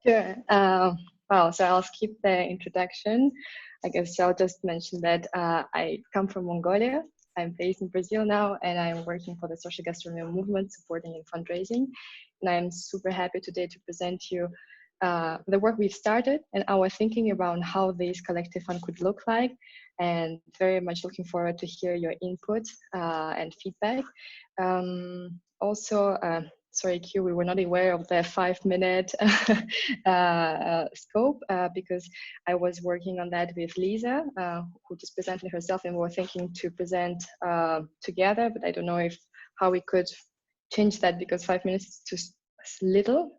Sure. Well, so I'll skip the introduction. I guess I'll just mention that I come from Mongolia. I'm based in Brazil now, and I'm working for the social gastronomy movement, supporting in fundraising. And I'm super happy today to present you the work we've started and our thinking around how this collective fund could look like, and very much looking forward to hear your input and feedback. Also, sorry, Q, we were not aware of the 5-minute scope because I was working on that with Lisa, who just presented herself, and we were thinking to present together, but I don't know how we could change that because 5 minutes is too little.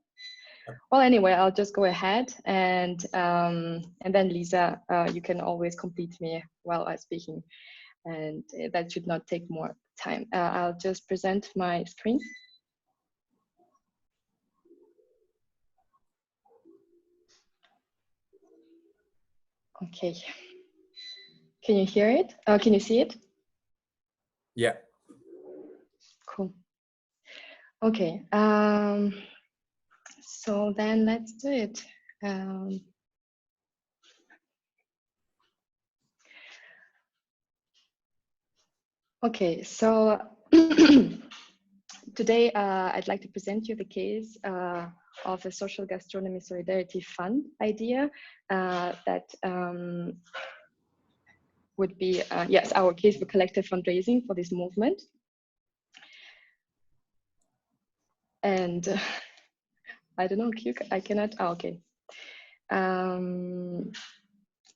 Well, anyway, I'll just go ahead and then Lisa, you can always complete me while I'm speaking, and that should not take more time. I'll just present my screen. Okay. Can you hear it? Can you see it? Yeah. Cool. Okay. So then let's do it. Okay, so today I'd like to present you the case of the Social Gastronomy Solidarity Fund idea that would be, yes, our case for collective fundraising for this movement. And I don't know, I cannot, okay.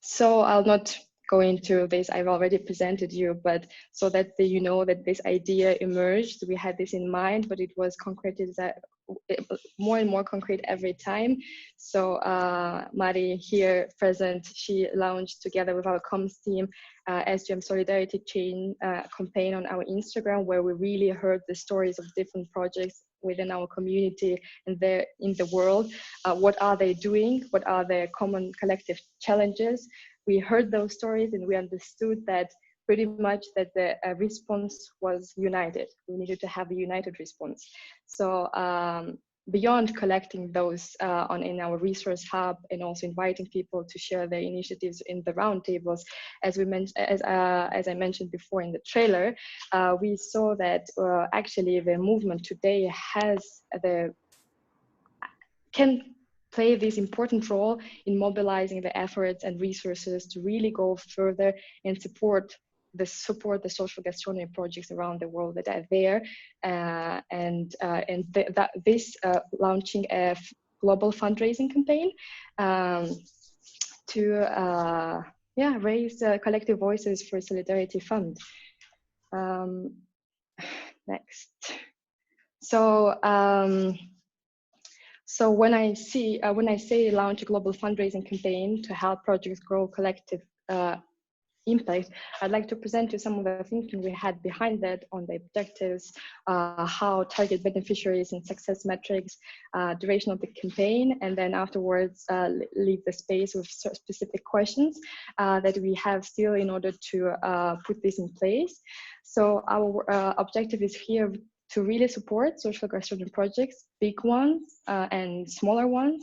So I'll not go into this, I've already presented you, but so that you know that this idea emerged, we had this in mind, but it was concreted more and more concrete every time. So Mari here present, she launched together with our comms team SGM Solidarity Chain campaign on our Instagram, where we really heard the stories of different projects within our community and there in the world. What are they doing? What are their common collective challenges? We heard those stories and we understood that pretty much that the response was united. We needed to have a united response. So beyond collecting those in our resource hub and also inviting people to share their initiatives in the roundtables, as I mentioned before in the trailer, we saw that actually the movement today can play this important role in mobilizing the efforts and resources to really go further and support the social gastronomy projects around the world that are there, this launching a global fundraising campaign to raise collective voices for Solidarity Fund. Next. So when I say launch a global fundraising campaign to help projects grow collective impact, I'd like to present you some of the thinking we had behind that on the objectives, how target beneficiaries and success metrics, duration of the campaign, and then afterwards leave the space with specific questions that we have still in order to put this in place. So our objective is here to really support social gastronomy projects, big ones and smaller ones,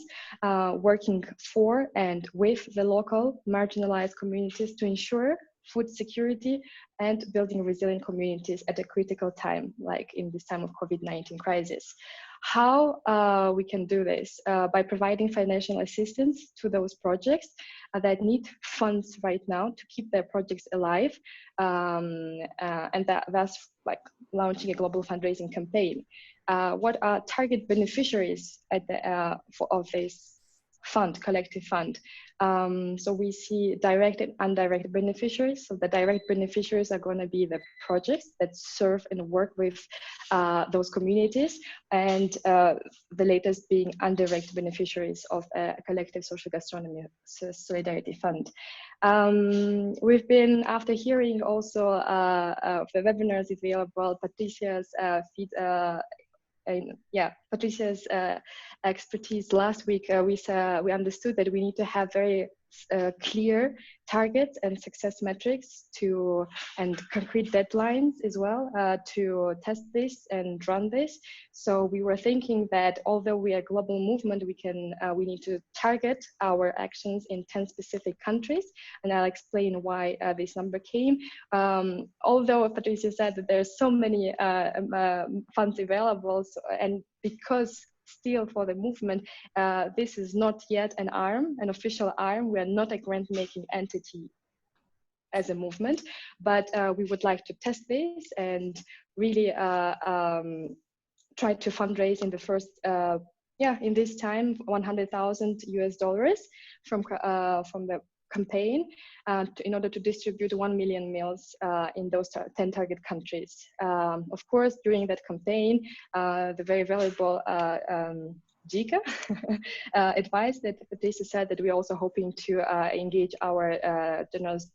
working for and with the local marginalized communities to ensure food security and building resilient communities at a critical time, like in this time of COVID-19 crisis. How we can do this? By providing financial assistance to those projects that need funds right now to keep their projects alive, and that's like launching a global fundraising campaign. What are target beneficiaries at of this fund, collective fund? So we see direct and indirect beneficiaries. So the direct beneficiaries are going to be the projects that serve and work with those communities, and the latest being indirect beneficiaries of a collective social gastronomy solidarity fund. We've been, after hearing also the webinars available, Patricia's Patricia's expertise last week, we understood that we need to have very clear targets and success metrics and concrete deadlines as well to test this and run this. So we were thinking that although we are a global movement, we need to target our actions in 10 specific countries, and I'll explain why this number came. Although Patricia said that there's so many funds available, and because still for the movement, this is not yet an official arm. We are not a grant-making entity as a movement, but we would like to test this and really try to fundraise in the first, in this time, $100,000 from the campaign in order to distribute 1 million meals in those 10 target countries. Of course, during that campaign, the very valuable Jika advice that Patricia said that we're also hoping to engage our donors,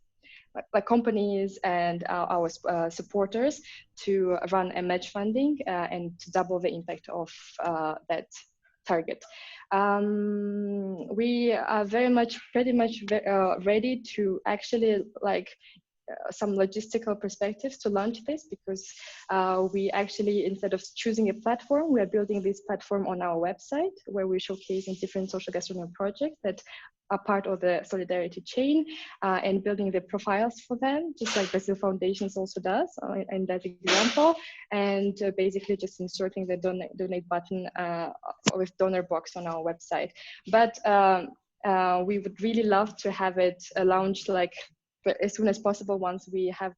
like companies and our supporters, to run a match funding and to double the impact of that target. We are pretty much ready to actually some logistical perspectives to launch this, because we actually, instead of choosing a platform, we are building this platform on our website, where we're showcasing different social gastronomy projects that are part of the solidarity chain, and building the profiles for them, just like Brazil Foundations also does in that example, and basically just inserting the donate button with donor box on our website. But we would really love to have it launched as soon as possible once we have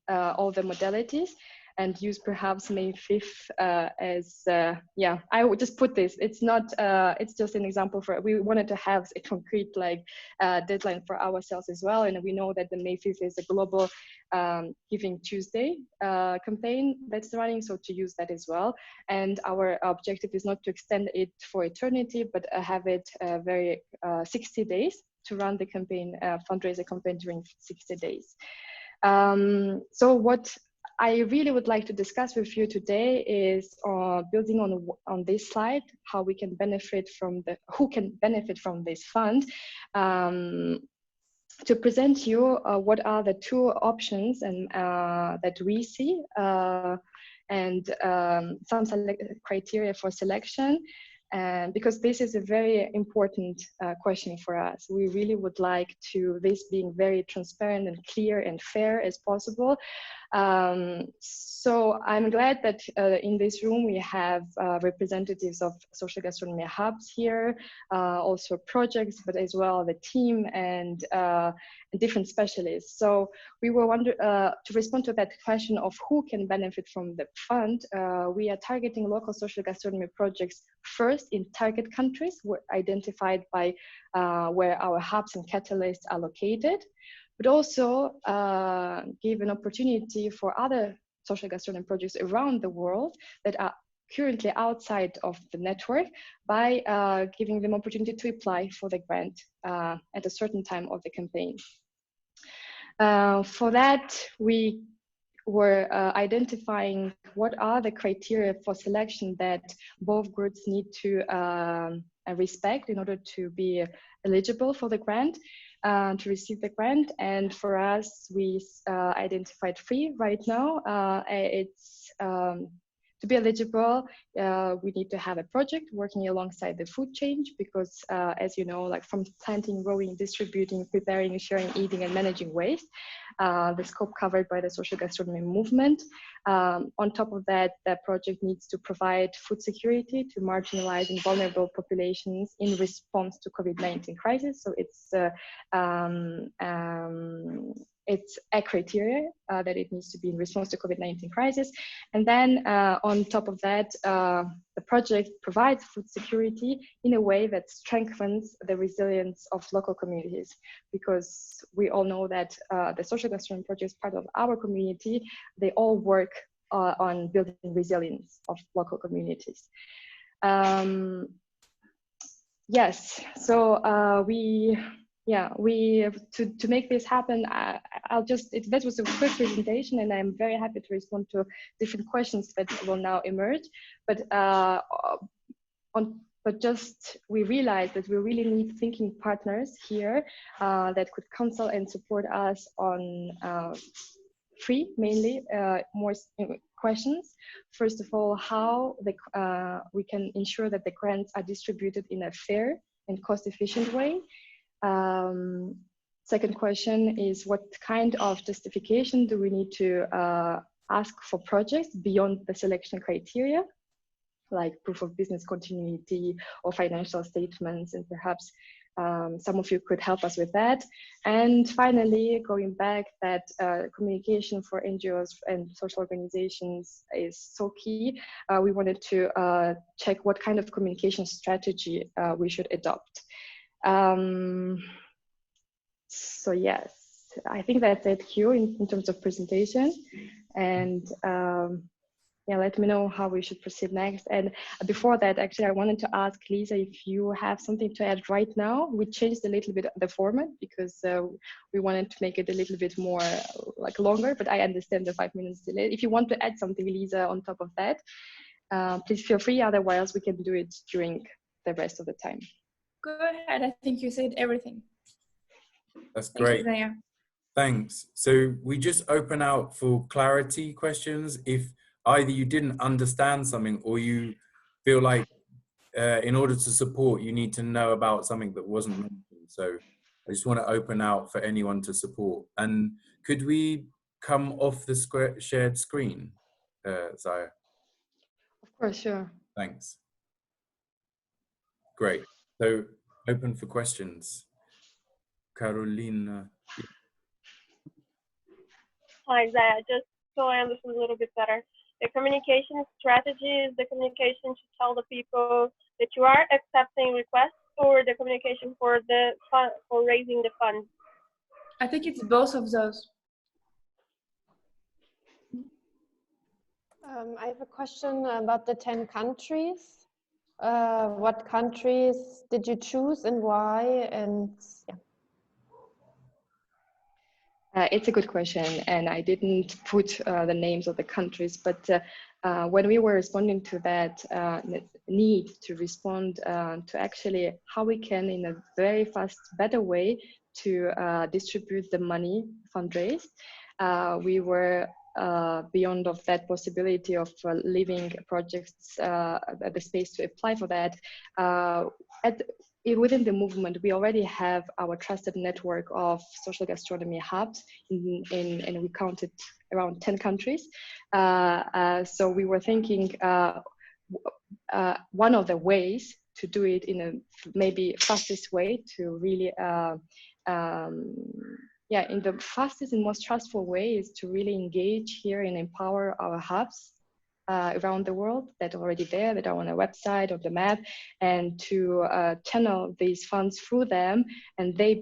all the modalities, and use perhaps May 5th as, I would just put this, it's not, it's just an example we wanted to have a concrete deadline for ourselves as well. And we know that the May 5th is a global Giving Tuesday campaign that's running, so to use that as well. And our objective is not to extend it for eternity, but have it 60 days to run the campaign, fundraiser campaign during 60 days. So what I really would like to discuss with you today is building on this slide, how we can benefit from who can benefit from this fund, to present you what are the two options and that we see, and some criteria for selection. Because this is a very important question for us. We really would like this being very transparent and clear and fair as possible. So I'm glad that in this room we have representatives of social gastronomy hubs here, also projects, but as well the team and different specialists. So we were to respond to that question of who can benefit from the fund, we are targeting local social gastronomy projects first in target countries identified by where our hubs and catalysts are located, but also give an opportunity for other social gastronomy projects around the world that are currently outside of the network by giving them opportunity to apply for the grant at a certain time of the campaign. For that, we were identifying what are the criteria for selection that both groups need to respect in order to be eligible for the grant, to receive the grant. And for us, we identified 3 right now. It's to be eligible, we need to have a project working alongside the food chain, because as you know, like from planting, growing, distributing, preparing, sharing, eating, and managing waste, the scope covered by the social gastronomy movement. On top of that, the project needs to provide food security to marginalized and vulnerable populations in response to COVID-19 crisis. So it's a criteria that it needs to be in response to COVID-19 crisis. And then on top of that, the project provides food security in a way that strengthens the resilience of local communities, because we all know that the social gastronomy project is part of our community. They all work on building resilience of local communities. Yes, so to make this happen, that was a quick presentation, and I'm very happy to respond to different questions that will now emerge. But but just we realized that we really need thinking partners here that could counsel and support us on three mainly more questions. First of all, how we can ensure that the grants are distributed in a fair and cost-efficient way. Second question is, what kind of justification do we need to ask for projects beyond the selection criteria, like proof of business continuity or financial statements, and perhaps some of you could help us with that. And finally, going back, that communication for NGOs and social organizations is so key. We wanted to check what kind of communication strategy we should adopt. So yes, I think that's it, Hugh, in terms of presentation. And yeah, let me know how we should proceed next. And before that, actually, I wanted to ask Lisa if you have something to add right now. We changed a little bit the format because we wanted to make it a little bit more like longer, but I understand the 5 minutes delay. If you want to add something, Lisa, on top of that, please feel free. Otherwise, we can do it during the rest of the time. Go ahead. I think you said everything. That's great. Thank you, Zaya. Thanks. So we just open out for clarity questions. If either you didn't understand something or you feel like in order to support, you need to know about something that wasn't mentioned. So I just want to open out for anyone to support. And could we come off the shared screen, Zaya? Of course, sure. Thanks. Great. So open for questions. Carolina. Hi, Zaya. Just so I understand a little bit better, the communication strategy is the communication to tell the people that you are accepting requests, or the communication for the fund, for raising the funds? I think it's both of those. I have a question about the 10 countries. What countries did you choose and why? And yeah. It's a good question, and I didn't put the names of the countries, but when we were responding to that need to respond to actually how we can, in a very fast, better way, to distribute the money fundraised, we were beyond of that possibility of leaving projects the space to apply for that. Within the movement, we already have our trusted network of social gastronomy hubs, and we counted around 10 countries. So we were thinking one of the ways to do it in a maybe fastest way to really, in the fastest and most trustful way is to really engage here and empower our hubs around the world that are already there, that are on a website, on the map, and to channel these funds through them, and they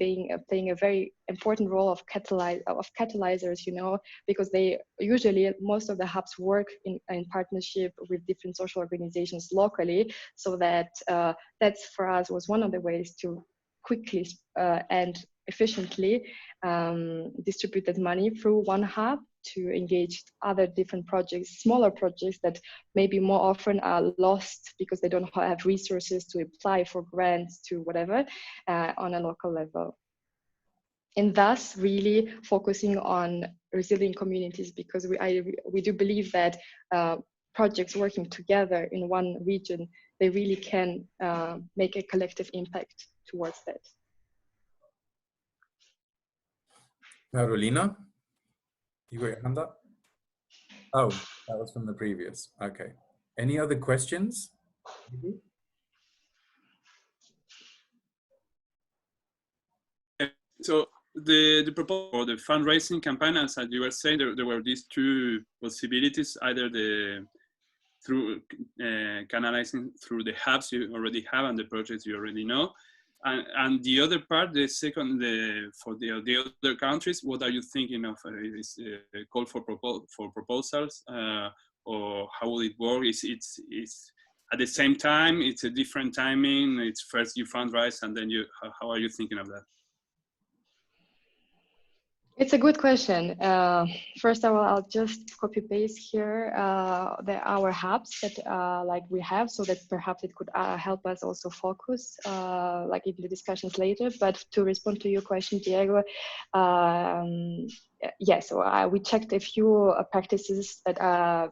playing a very important role of catalyzers, you know, because they usually, most of the hubs work in partnership with different social organizations locally, so that that's for us was one of the ways to quickly and efficiently distribute that money through one hub to engage other different projects, smaller projects that maybe more often are lost because they don't have resources to apply for grants to whatever on a local level. And thus really focusing on resilient communities, because we do believe that projects working together in one region, they really can make a collective impact towards that. Carolina, you got your hand up? Oh, that was from the previous. Okay. Any other questions? So the proposal for the fundraising campaign, as you were saying, there were these two possibilities: either through canalizing through the hubs you already have and the projects you already know, and the other part, the second, for the other countries, what are you thinking of? Is a call for proposals, or how will it work? It's at the same time, it's a different timing. It's first you fundraise and then how are you thinking of that? It's a good question. First of all, I'll just copy paste here our hubs that like we have, so that perhaps it could help us also focus like in the discussions later. But to respond to your question, Diego, yeah, so we checked a few practices that are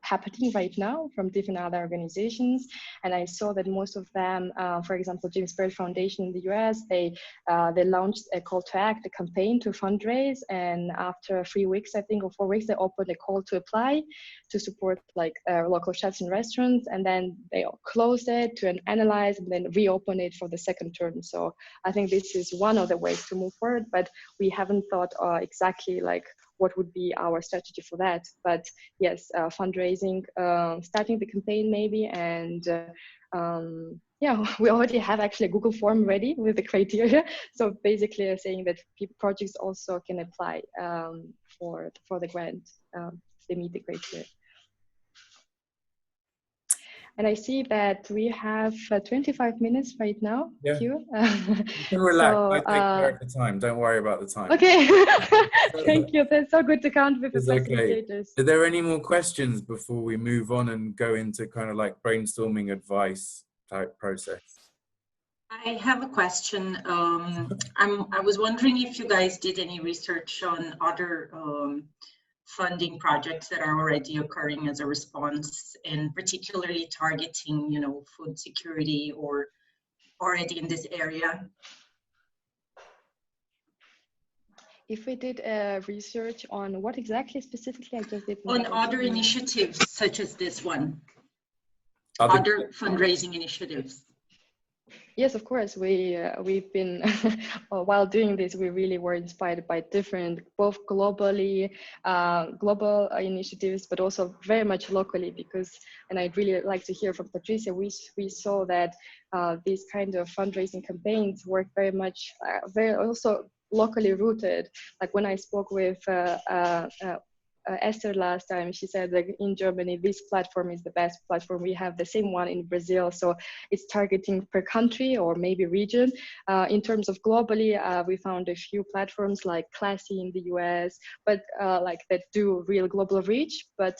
happening right now from different other organizations, and I saw that most of them, for example, James Bird Foundation in the US, they launched a call to act, a campaign to fundraise, and after 3 weeks, I think, or 4 weeks, they opened a call to apply to support like local chefs and restaurants, and then they closed it to analyze and then reopen it for the second term. So I think this is one of the ways to move forward, but we haven't thought exactly like what would be our strategy for that. But yes, fundraising, starting the campaign maybe, and yeah, we already have actually a Google form ready with the criteria. So basically saying that projects also can apply for the grant if they meet the criteria. And I see that we have 25 minutes right now. Yeah. You can relax. So, I take care of the time. Don't worry about the time. Okay. Thank you. That's so good to count with the facilitators. Okay. Are there any more questions before we move on and go into kind of like brainstorming advice type process? I have a question. I was wondering if you guys did any research on other funding projects that are already occurring as a response, and particularly targeting, you know, food security or already in this area. If we did research on what exactly specifically, I just didn't. On other initiatives such as this one, other fundraising initiatives. Yes, of course. We've been while doing this, we really were inspired by different, both global initiatives, but also very much locally. Because, and I'd really like to hear from Patricia. We saw that these kind of fundraising campaigns work very much, very also locally rooted. Like when I spoke with Esther last time, she said that in Germany, this platform is the best platform. We have the same one in Brazil. So it's targeting per country or maybe region. In terms of globally, we found a few platforms like Classy in the US, but like that do real global reach, but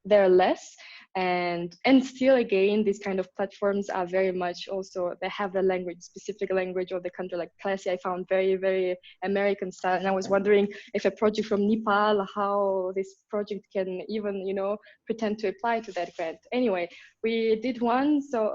they're less. And still again, these kind of platforms are very much also, they have the language, specific language of the country. Like Classy, I found very, very American style. And I was wondering if a project from Nepal, how this project can even, you know, pretend to apply to that grant. Anyway, we did one. So,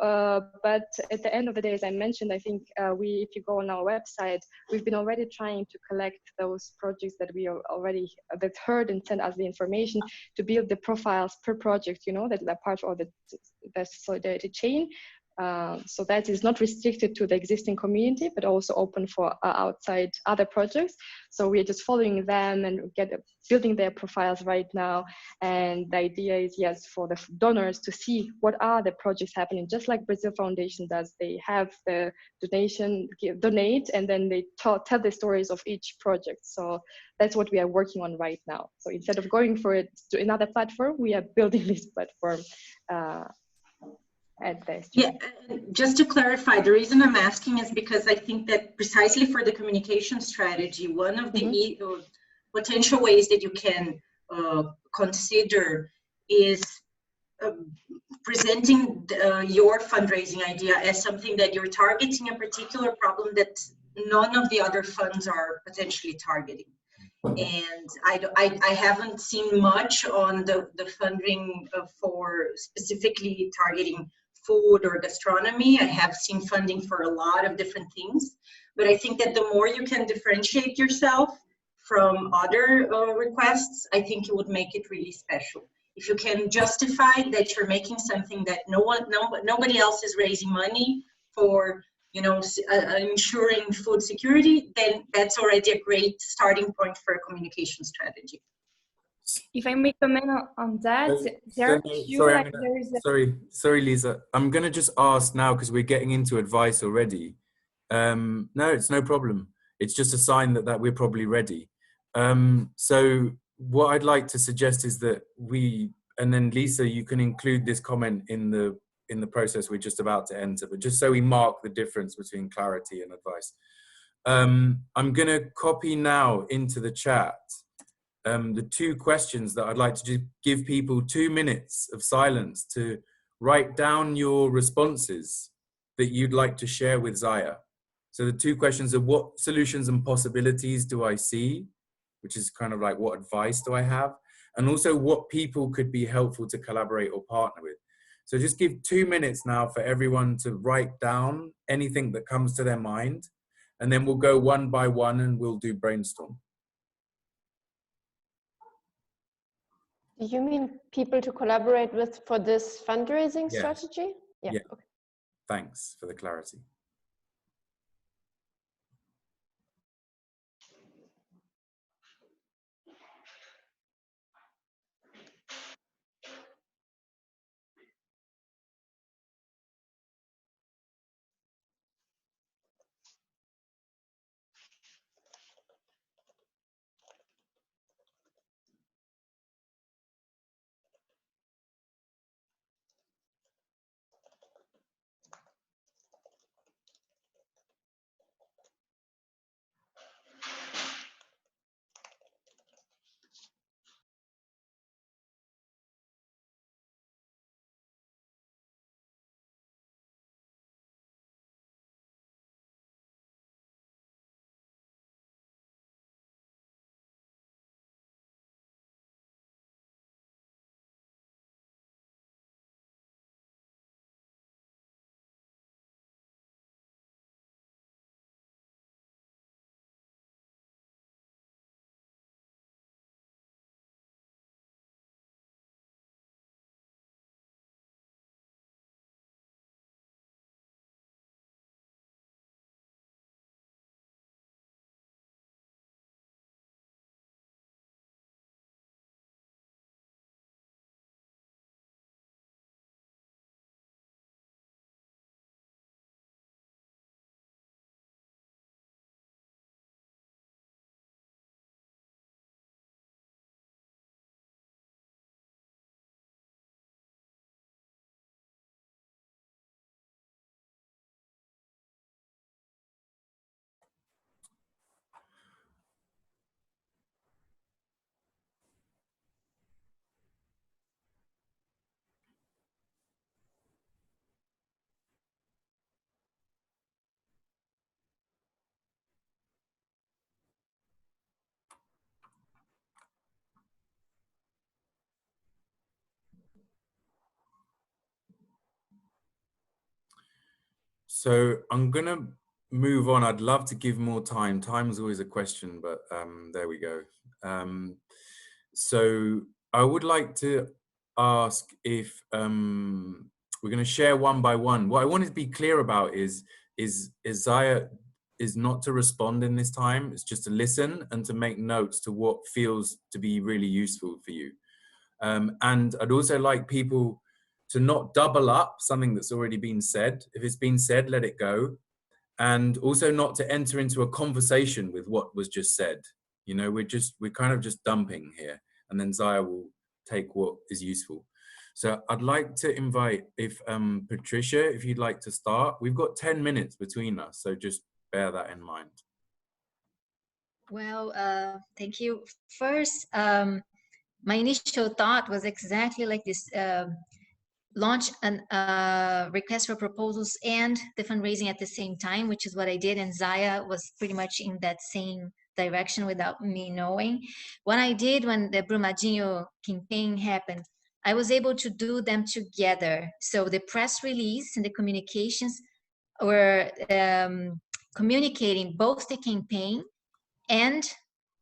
but at the end of the day, as I mentioned, I think if you go on our website, we've been already trying to collect those projects that we already that heard and sent us the information to build the profiles per project, you know, that are part of the solidarity chain. So that is not restricted to the existing community, but also open for outside other projects. So we are just following them and building their profiles right now. And the idea is, yes, for the donors to see what are the projects happening, just like Brazil Foundation does. They have the donate, and then they tell the stories of each project. So that's what we are working on right now. So instead of going for it to another platform, we are building this platform at the SGM. Yeah, just to clarify, the reason I'm asking is because I think that precisely for the communication strategy, one of the potential ways that you can consider is presenting your fundraising idea as something that you're targeting a particular problem that none of the other funds are potentially targeting. And I haven't seen much on the funding for specifically targeting food or gastronomy. I have seen funding for a lot of different things, but I think that the more you can differentiate yourself from other requests, I think it would make it really special. If you can justify that you're making something that nobody else is raising money for, you know, ensuring food security, then that's already a great starting point for a communication strategy. If I may comment on that, sorry, Lisa. I'm going to just ask now because we're getting into advice already. No, it's no problem. It's just a sign that we're probably ready. So what I'd like to suggest is that and then Lisa, you can include this comment in the process we're just about to enter, but just so we mark the difference between clarity and advice. I'm going to copy now into the chat the 2 questions that I'd like to just give people 2 minutes of silence to write down your responses that you'd like to share with Zaya. So the 2 questions are, what solutions and possibilities do I see? Which is kind of like, what advice do I have? And also, what people could be helpful to collaborate or partner with. So just give 2 minutes now for everyone to write down anything that comes to their mind. And then we'll go one by one and we'll do brainstorm. Do you mean people to collaborate with for this fundraising Yes. strategy? Yeah. Okay. Thanks for the clarity. So I'm going to move on. I'd love to give more time. Time is always a question, but there we go. So I would like to ask if we're going to share one by one. What I wanted to be clear about is Zaya is not to respond in this time. It's just to listen and to make notes to what feels to be really useful for you. And I'd also like people to not double up something that's already been said. If it's been said, let it go. And also not to enter into a conversation with what was just said. You know, we're kind of just dumping here, and then Zaya will take what is useful. So I'd like to invite, if Patricia, if you'd like to start. We've got 10 minutes between us, so just bear that in mind. Well, thank you. First, my initial thought was exactly like this. Launch a request for proposals and the fundraising at the same time, which is what I did. And Zaya was pretty much in that same direction without me knowing. What I did when the Brumadinho campaign happened, I was able to do them together. So the press release and the communications were communicating both the campaign and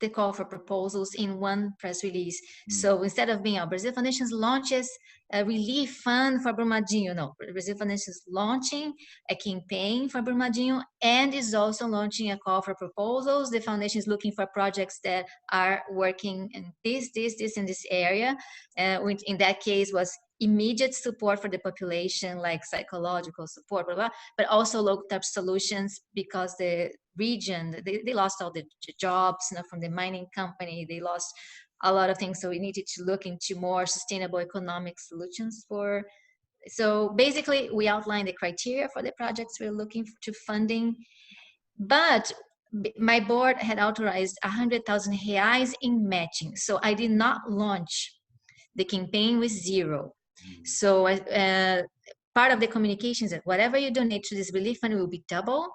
the call for proposals in one press release. So instead of being Brazil Foundations launches a relief fund for Brumadinho, no, Brazil Foundations launching a campaign for Brumadinho and is also launching a call for proposals. The foundation is looking for projects that are working in this in this area, which in that case was immediate support for the population, like psychological support, blah, blah, but also low-touch solutions, because the region, they lost all the jobs, you know, from the mining company. They lost a lot of things. So we needed to look into more sustainable economic solutions for. So basically, we outlined the criteria for the projects we're looking to funding. But my board had authorized 100,000 reais in matching. So I did not launch the campaign with zero. So part of the communication is that whatever you donate to this relief fund will be double,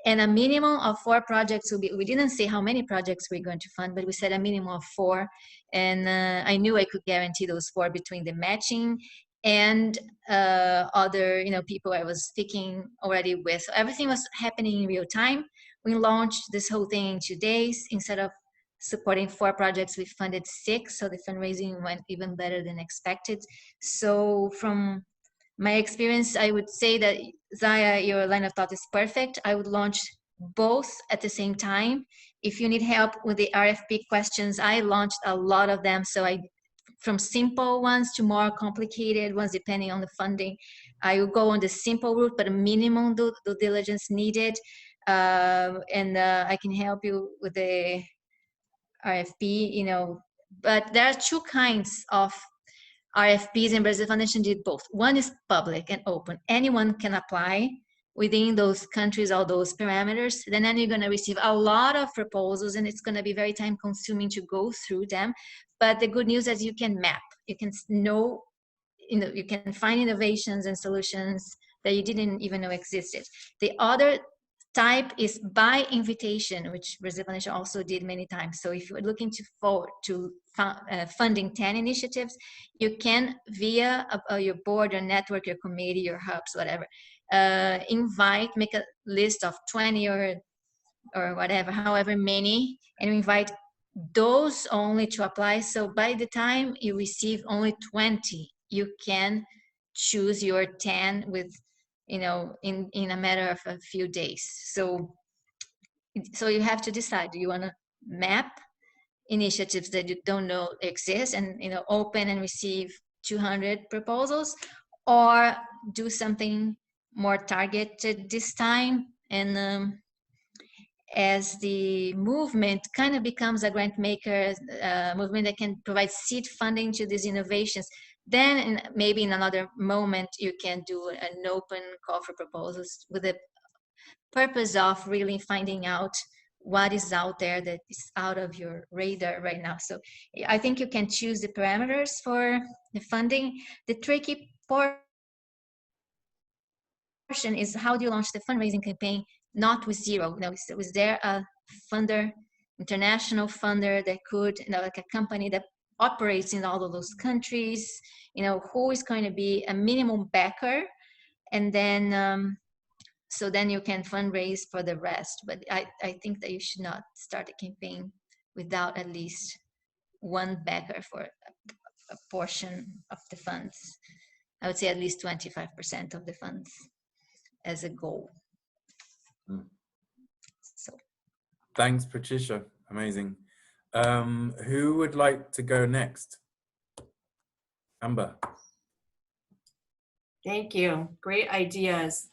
and a minimum of 4 projects will be, we didn't say how many projects we're going to fund, but we said a minimum of 4. And I knew I could guarantee those 4 between the matching and other, people I was speaking already with. So everything was happening in real time. We launched this whole thing in 2 days. Instead of supporting 4 projects, we funded 6. So the fundraising went even better than expected. So from my experience, I would say that, Zaya, your line of thought is perfect. I would launch both at the same time. If you need help with the RFP questions, I launched a lot of them. So from simple ones to more complicated ones, depending on the funding, I will go on the simple route, but a minimum due diligence needed. And I can help you with the RFP, but there are 2 kinds of RFPs, and Brazil Foundation did both. One is public and open. Anyone can apply within those countries, all those parameters. Then you're going to receive a lot of proposals, and it's going to be very time consuming to go through them. But the good news is you can map. You can you can find innovations and solutions that you didn't even know existed. The other type is by invitation, which Brazil Foundation also did many times. So if you're looking to funding 10 initiatives, you can, via your board, your network, your committee, your hubs, whatever, make a list of 20 or whatever, however many, and invite those only to apply. So by the time you receive only 20, you can choose your 10 with, in a matter of a few days. So you have to decide, do you want to map initiatives that you don't know exist and, open and receive 200 proposals, or do something more targeted this time? And as the movement kind of becomes a grant maker movement that can provide seed funding to these innovations, then maybe in another moment you can do an open call for proposals with the purpose of really finding out what is out there that is out of your radar right now. So I think you can choose the parameters for the funding. The tricky portion is, how do you launch the fundraising campaign not with zero? Was there a funder, international funder that could, like a company that operates in all of those countries, who is going to be a minimum backer, and then so then you can fundraise for the rest. But I think that you should not start a campaign without at least one backer for a portion of the funds. I would say at least 25% of the funds as a goal. So thanks, Patricia. Amazing. Who would like to go next? Amber. Thank you. Great ideas.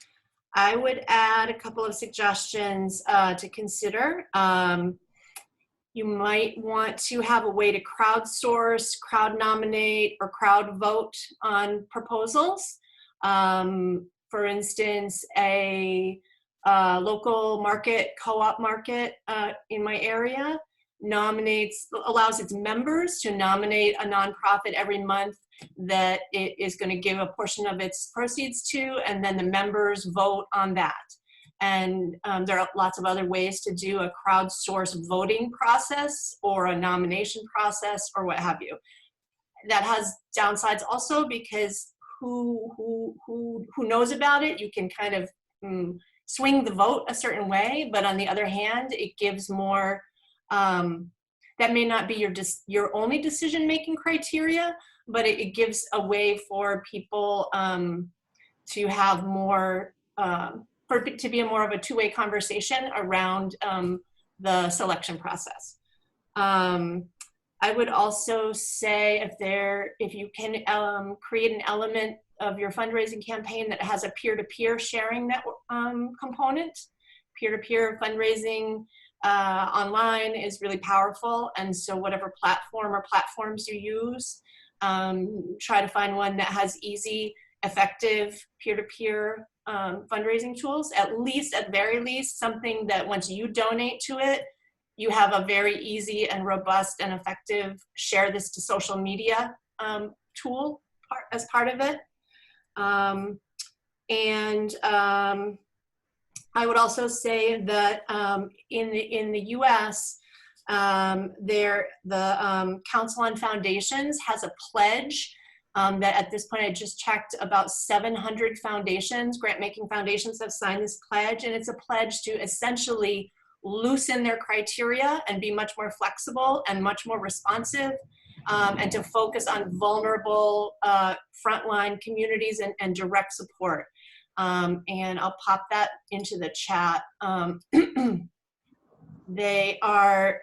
I would add a couple of suggestions to consider. You might want to have a way to crowdsource, crowd nominate, or crowd vote on proposals. For instance, a local market, co-op market in my area allows its members to nominate a nonprofit every month that it is going to give a portion of its proceeds to, and then the members vote on that. And there are lots of other ways to do a crowdsourced voting process or a nomination process or what have you. That has downsides also, because who knows about it, you can kind of swing the vote a certain way, but on the other hand, it gives more, that may not be your only decision-making criteria, but it gives a way for people to have more, to be more of a two-way conversation around the selection process. I would also say if you can create an element of your fundraising campaign that has a peer-to-peer sharing network component. Peer-to-peer fundraising online is really powerful, and so whatever platform or platforms you use, try to find one that has easy, effective peer-to-peer fundraising tools, at very least, something that once you donate to it, you have a very easy and robust and effective share this to social media tool as part of it. I would also say that in the US, the Council on Foundations has a pledge that at this point I just checked, about 700 foundations, grant-making foundations have signed this pledge, and it's a pledge to essentially loosen their criteria and be much more flexible and much more responsive, and to focus on vulnerable frontline communities and direct support. And I'll pop that into the chat. They are,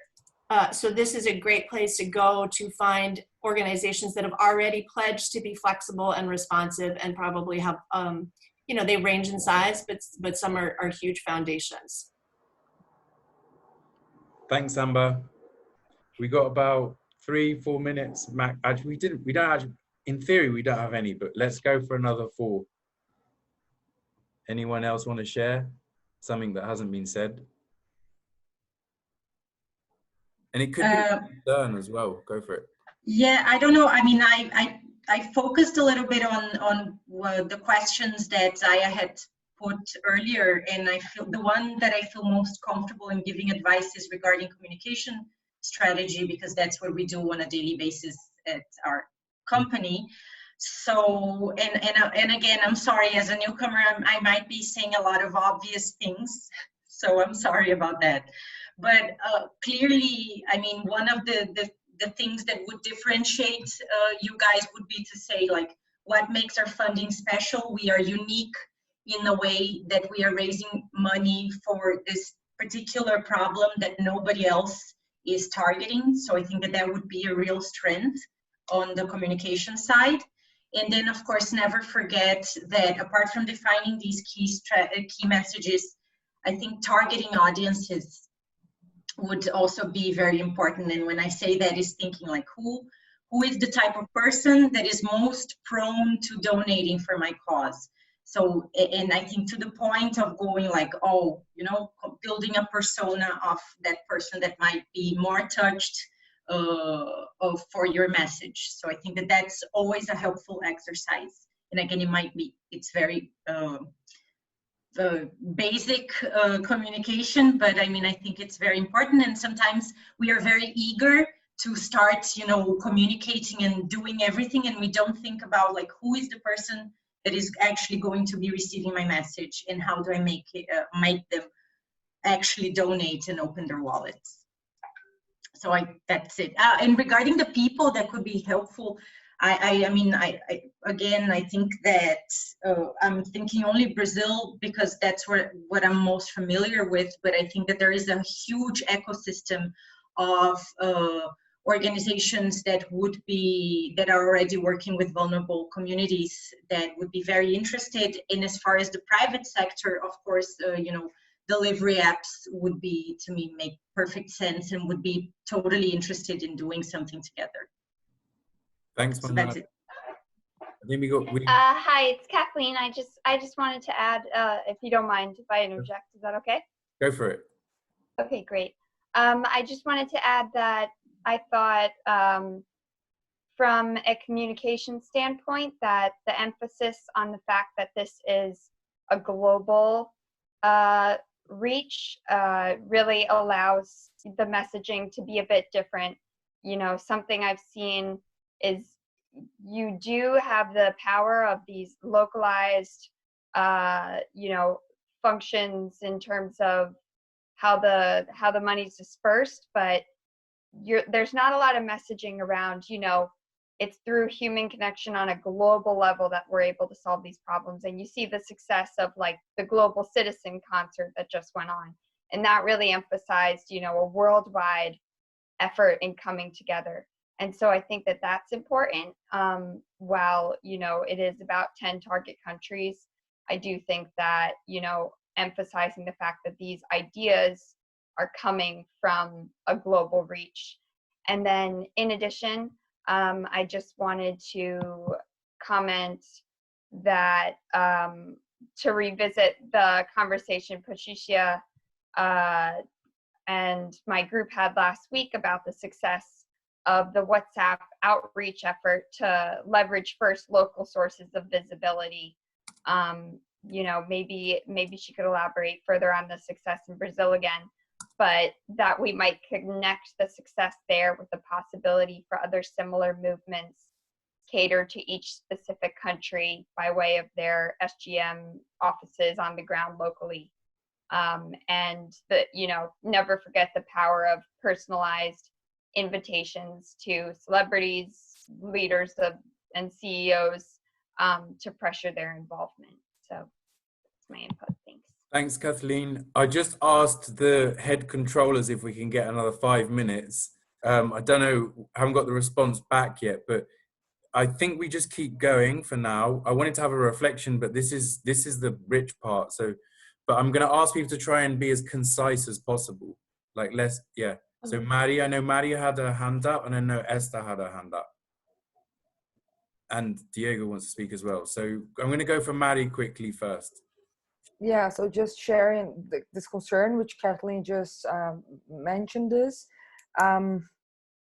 so this is a great place to go to find organizations that have already pledged to be flexible and responsive, and probably have, you know, they range in size, but some are huge foundations. Thanks, Amber. We got about 3-4 minutes. Actually, we don't actually, in theory, we don't have any, but let's go for another 4. Anyone else want to share something that hasn't been said? And it could be a concern as well. Go for it. Yeah, I don't know. I mean, I focused a little bit on the questions that Zaya had put earlier, and I feel the one that I feel most comfortable in giving advice is regarding communication strategy, because that's what we do on a daily basis at our company. So, and again, I'm sorry, as a newcomer, I might be saying a lot of obvious things, so I'm sorry about that. But clearly, I mean, one of the things that would differentiate you guys would be to say, like, what makes our funding special? We are unique in the way that we are raising money for this particular problem that nobody else is targeting. So I think that that would be a real strength on the communication side. And then, of course, never forget that apart from defining these key messages, I think targeting audiences would also be very important. And when I say that, is thinking like who is the type of person that is most prone to donating for my cause. So, and I think to the point of going like, oh, you know, building a persona of that person that might be more touched for your message. So I think that that's always a helpful exercise. And again, it's very basic communication, but I mean, I think it's very important. And sometimes we are very eager to start, you know, communicating and doing everything, and we don't think about like who is the person that is actually going to be receiving my message, and how do I make them actually donate and open their wallets. So that's it. And regarding the people that could be helpful, I mean, again, I think that I'm thinking only Brazil because that's what I'm most familiar with. But I think that there is a huge ecosystem of organizations that are already working with vulnerable communities that would be very interested. And as far as the private sector, of course, you know, delivery apps would be, to me, make perfect sense and would be totally interested in doing something together. Thanks, so that's it. Hi, it's Kathleen. I just wanted to add, if you don't mind, if I interject, is that okay? Go for it. Okay, great. I just wanted to add that I thought from a communication standpoint that the emphasis on the fact that this is a global reach really allows the messaging to be a bit different. You know, something I've seen is you do have the power of these localized, you know, functions in terms of how the money's dispersed, but there's not a lot of messaging around, you know, it's through human connection on a global level that we're able to solve these problems. And you see the success of like the Global Citizen concert that just went on. And that really emphasized, you know, a worldwide effort in coming together. And so I think that that's important. While, you know, it is about 10 target countries, I do think that, you know, emphasizing the fact that these ideas are coming from a global reach. And then in addition, I just wanted to comment that to revisit the conversation Patricia and my group had last week about the success of the WhatsApp outreach effort to leverage first local sources of visibility. You know, maybe she could elaborate further on the success in Brazil again, but that we might connect the success there with the possibility for other similar movements cater to each specific country by way of their SGM offices on the ground locally. And you know, never forget the power of personalized invitations to celebrities, leaders and CEOs to pressure their involvement. So that's my input. Thanks. Thanks, Kathleen. I just asked the head controllers if we can get another 5 minutes. I don't know, I haven't got the response back yet, but I think we just keep going for now. I wanted to have a reflection, but this is the rich part. So, but I'm going to ask people to try and be as concise as possible. Like yeah. So Mari, I know Mari had her hand up, and I know Esther had her hand up. And Diego wants to speak as well. So I'm going to go for Mari quickly first. Yeah, so just sharing this concern, which Kathleen just mentioned this.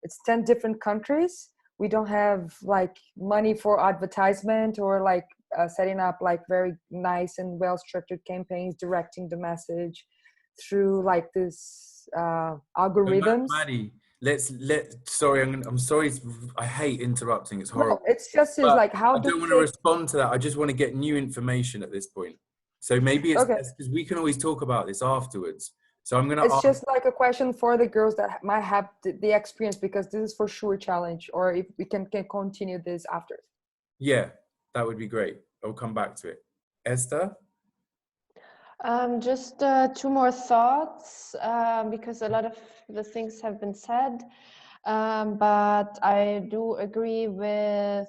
It's 10 different countries. We don't have like money for advertisement or like setting up like very nice and well-structured campaigns, directing the message through like this algorithms. Maddie, sorry, I'm sorry. I hate interrupting. It's horrible. No, it's just like how I don't want to respond to that. I just want to get new information at this point. So maybe it's best because we can always talk about this afterwards. So I'm going to ask. Just like a question for the girls that might have the experience, because this is for sure a challenge, or if we can continue this after. Yeah, that would be great. I'll come back to it. Esther? Just 2 more thoughts, because a lot of the things have been said, but I do agree with,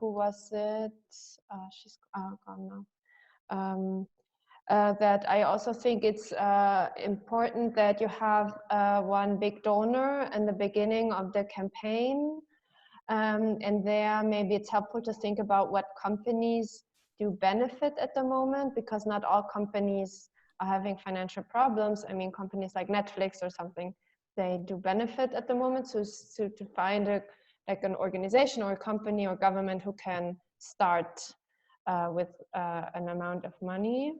who was it? She's gone now. That I also think it's important that you have one big donor in the beginning of the campaign, and there maybe it's helpful to think about what companies do benefit at the moment, because not all companies are having financial problems. I mean, companies like Netflix or something, they do benefit at the moment. So to find like an organization or a company or government who can start with an amount of money,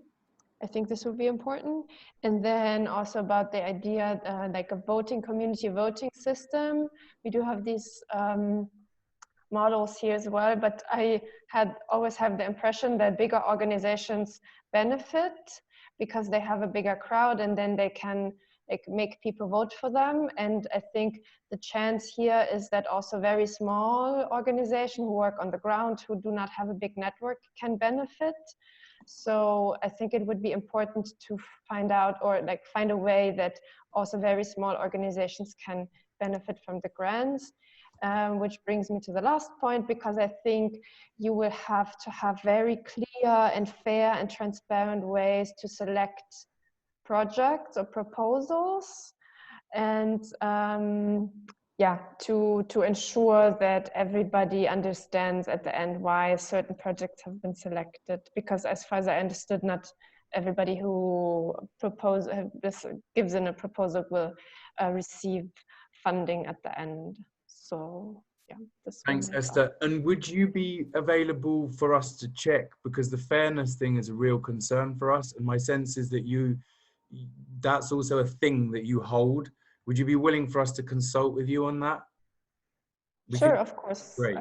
I think this would be important. And then also about the idea like a community voting system. We do have these models here as well, but I always have the impression that bigger organizations benefit because they have a bigger crowd, and then they can make people vote for them. And I think the chance here is that also very small organizations who work on the ground, who do not have a big network, can benefit. So I think it would be important to find out, or find a way that also very small organizations can benefit from the grants. Which brings me to the last point, because I think you will have to have very clear and fair and transparent ways to select projects or proposals, and to ensure that everybody understands at the end why certain projects have been selected, because as far as I understood, not everybody who gives in a proposal will receive funding at the end. So yeah, thanks, Esther. And would you be available for us to check, because the fairness thing is a real concern for us, and my sense is that that's also a thing that you hold. Would you be willing for us to consult with you on that? Sure, of course. Great.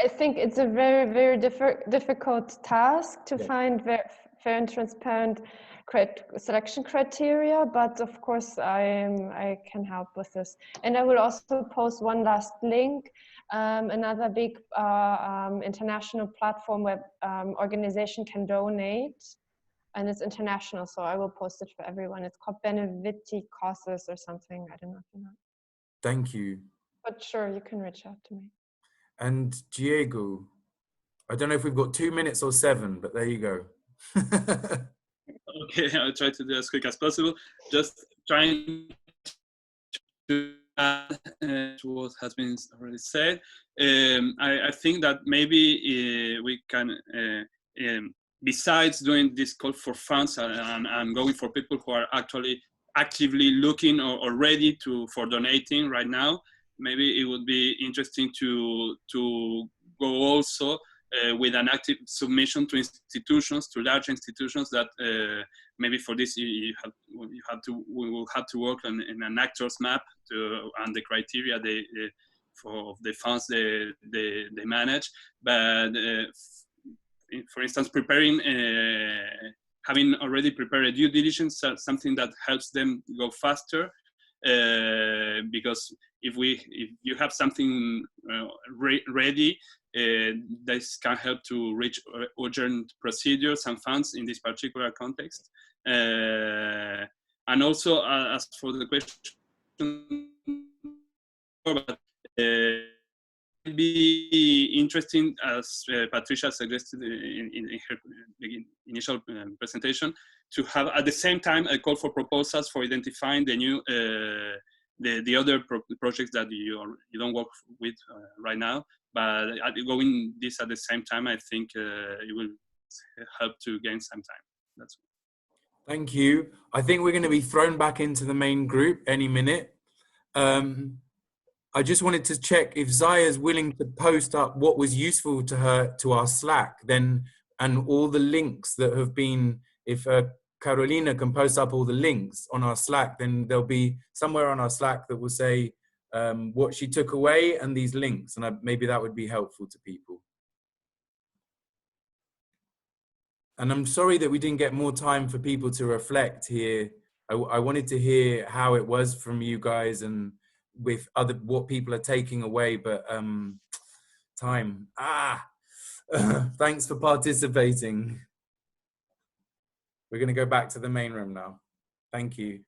I think it's a very, very difficult task to find fair and transparent selection criteria, but of course I can help with this. And I will also post one last link, another big international platform where organization can donate, and it's international, so I will post it for everyone. It's called Beneviti Causes or something. I don't know if you know. Thank you. But sure, you can reach out to me. And Diego, I don't know if we've got 2 minutes or 7, but there you go. Okay, I'll try to do as quick as possible. Just trying to add to what has been already said. I think that maybe we can besides doing this call for funds and going for people who are actually actively looking or ready for donating right now, maybe it would be interesting to go also with an active submission to institutions, to large institutions that maybe for this we will have to work on in an actors map and the criteria for the funds they manage. But for instance, preparing, having already prepared a due diligence, something that helps them go faster. Because if you have something ready, this can help to reach urgent procedures and funds in this particular context. And also, as for the question, it'd be interesting, as Patricia suggested in her initial presentation, to have at the same time a call for proposals for identifying the new the other projects that you don't work with right now. But going this at the same time, I think it will help to gain some time. That's all. Thank you. I think we're going to be thrown back into the main group any minute. I just wanted to check if Zaya is willing to post up what was useful to her to our Slack, then, and all the links that have been, if Carolina can post up all the links on our Slack, then there'll be somewhere on our Slack that will say what she took away and these links, and maybe that would be helpful to people. And I'm sorry that we didn't get more time for people to reflect here. I wanted to hear how it was from you guys and with what people are taking away, but time. Thanks for participating. We're going to go back to the main room now. Thank you.